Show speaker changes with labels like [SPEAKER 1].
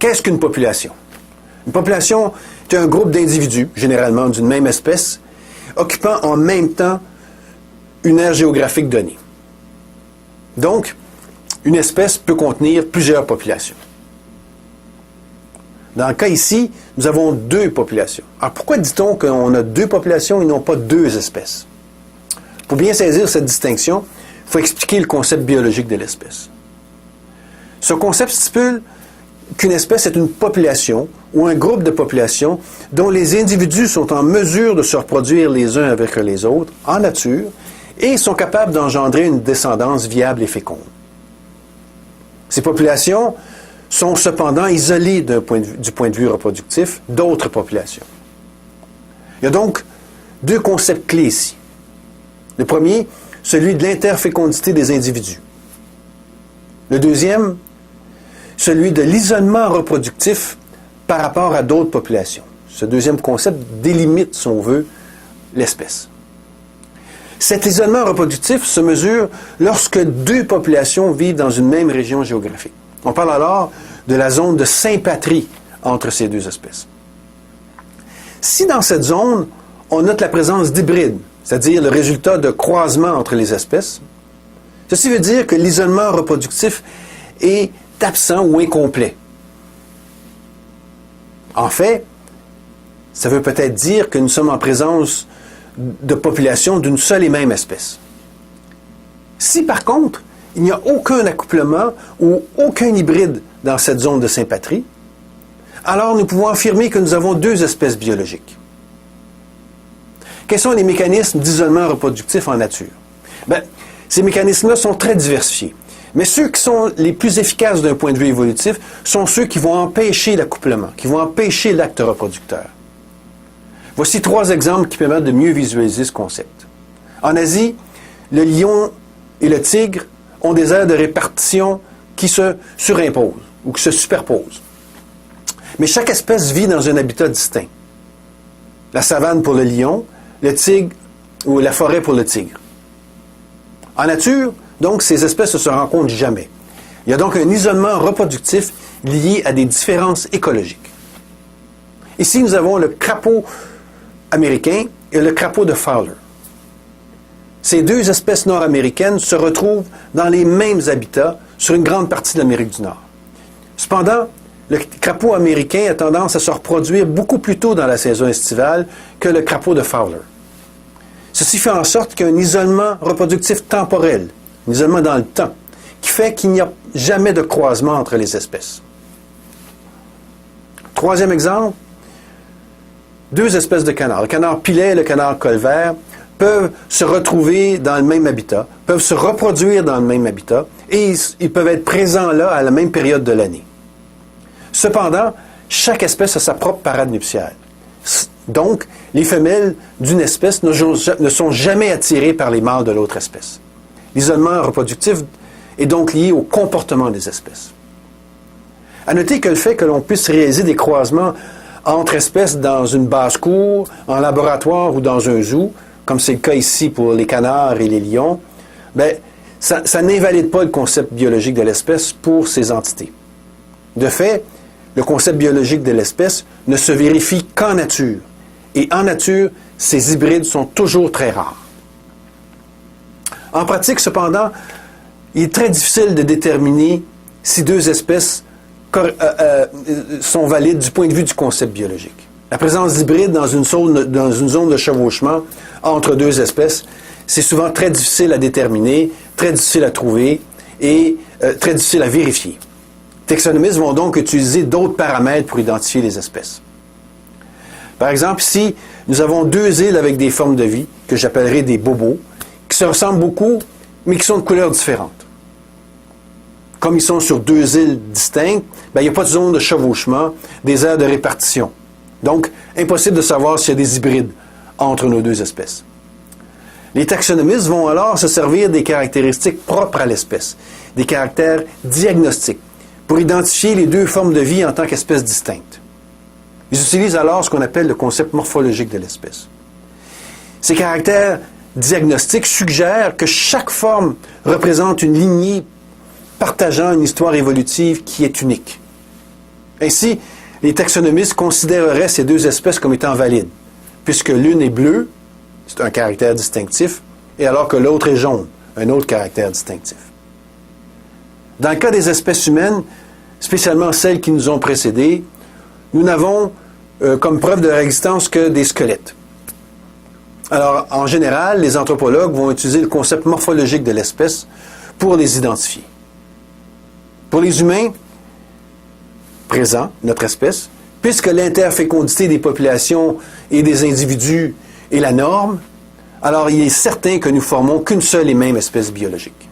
[SPEAKER 1] qu'est-ce qu'une population? Une population est un groupe d'individus, généralement d'une même espèce, occupant en même temps une aire géographique donnée. Donc, une espèce peut contenir plusieurs populations. Dans le cas ici, nous avons 2 populations. Alors, pourquoi dit-on qu'on a 2 populations et non pas 2 espèces? Pour bien saisir cette distinction, il faut expliquer le concept biologique de l'espèce. Ce concept stipule qu'une espèce est une population ou un groupe de populations dont les individus sont en mesure de se reproduire les uns avec les autres en nature et sont capables d'engendrer une descendance viable et féconde. Ces populations sont cependant isolées du point de vue reproductif d'autres populations. Il y a donc 2 concepts clés ici. Le premier, celui de l'interfécondité des individus. Le deuxième, celui de l'isolement reproductif par rapport à d'autres populations. Ce deuxième concept délimite, si on veut, l'espèce. Cet isolement reproductif se mesure lorsque 2 populations vivent dans une même région géographique. On parle alors de la zone de sympatrie entre ces 2 espèces. Si dans cette zone, on note la présence d'hybrides, c'est-à-dire le résultat de croisements entre les espèces, ceci veut dire que l'isolement reproductif est absent ou incomplet. En fait, ça veut peut-être dire que nous sommes en présence de populations d'une seule et même espèce. Si par contre, il n'y a aucun accouplement ou aucun hybride dans cette zone de sympatrie, alors nous pouvons affirmer que nous avons 2 espèces biologiques. Quels sont les mécanismes d'isolement reproductif en nature? Ces mécanismes-là sont très diversifiés. Mais ceux qui sont les plus efficaces d'un point de vue évolutif sont ceux qui vont empêcher l'accouplement, qui vont empêcher l'acte reproducteur. Voici 3 exemples qui permettent de mieux visualiser ce concept. En Asie, le lion et le tigre ont des aires de répartition qui se surimposent ou qui se superposent. Mais chaque espèce vit dans un habitat distinct. La savane pour le lion, le tigre ou la forêt pour le tigre. En nature, donc, ces espèces ne se rencontrent jamais. Il y a donc un isolement reproductif lié à des différences écologiques. Ici, nous avons le crapaud américain et le crapaud de Fowler. Ces 2 espèces nord-américaines se retrouvent dans les mêmes habitats sur une grande partie de l'Amérique du Nord. Cependant, le crapaud américain a tendance à se reproduire beaucoup plus tôt dans la saison estivale que le crapaud de Fowler. Ceci fait en sorte qu'il y a un isolement reproductif temporel, un isolement dans le temps, qui fait qu'il n'y a jamais de croisement entre les espèces. 3e exemple, 2 espèces de canards, le canard pilet et le canard colvert, peuvent se retrouver dans le même habitat, peuvent se reproduire dans le même habitat, et ils peuvent être présents là à la même période de l'année. Cependant, chaque espèce a sa propre parade nuptiale. Donc, les femelles d'une espèce ne sont jamais attirées par les mâles de l'autre espèce. L'isolement reproductif est donc lié au comportement des espèces. À noter que le fait que l'on puisse réaliser des croisements entre espèces dans une basse-cour, en laboratoire ou dans un zoo, comme c'est le cas ici pour les canards et les lions, ça n'invalide pas le concept biologique de l'espèce pour ces entités. De fait, le concept biologique de l'espèce ne se vérifie qu'en nature. Et en nature, ces hybrides sont toujours très rares. En pratique, cependant, il est très difficile de déterminer si 2 espèces sont valides du point de vue du concept biologique. La présence d'hybrides dans une zone de chevauchement entre 2 espèces, c'est souvent très difficile à déterminer, très difficile à trouver et très difficile à vérifier. Les taxonomistes vont donc utiliser d'autres paramètres pour identifier les espèces. Par exemple, ici, nous avons 2 îles avec des formes de vie, que j'appellerai des bobos, qui se ressemblent beaucoup, mais qui sont de couleurs différentes. Comme ils sont sur 2 îles distinctes, il n'y a pas de zone de chevauchement, des aires de répartition. Donc, impossible de savoir s'il y a des hybrides entre nos 2 espèces. Les taxonomistes vont alors se servir des caractéristiques propres à l'espèce, des caractères diagnostiques, pour identifier les 2 formes de vie en tant qu'espèces distinctes. Ils utilisent alors ce qu'on appelle le concept morphologique de l'espèce. Ces caractères diagnostiques suggèrent que chaque forme représente une lignée partageant une histoire évolutive qui est unique. Ainsi, les taxonomistes considéreraient ces deux espèces comme étant valides, puisque l'une est bleue, c'est un caractère distinctif, et alors que l'autre est jaune, un autre caractère distinctif. Dans le cas des espèces humaines, spécialement celles qui nous ont précédées, nous n'avons comme preuve de leur existence que des squelettes. Alors, en général, les anthropologues vont utiliser le concept morphologique de l'espèce pour les identifier. Pour les humains présents, notre espèce, puisque l'interfécondité des populations et des individus est la norme, alors il est certain que nous formons qu'une seule et même espèce biologique.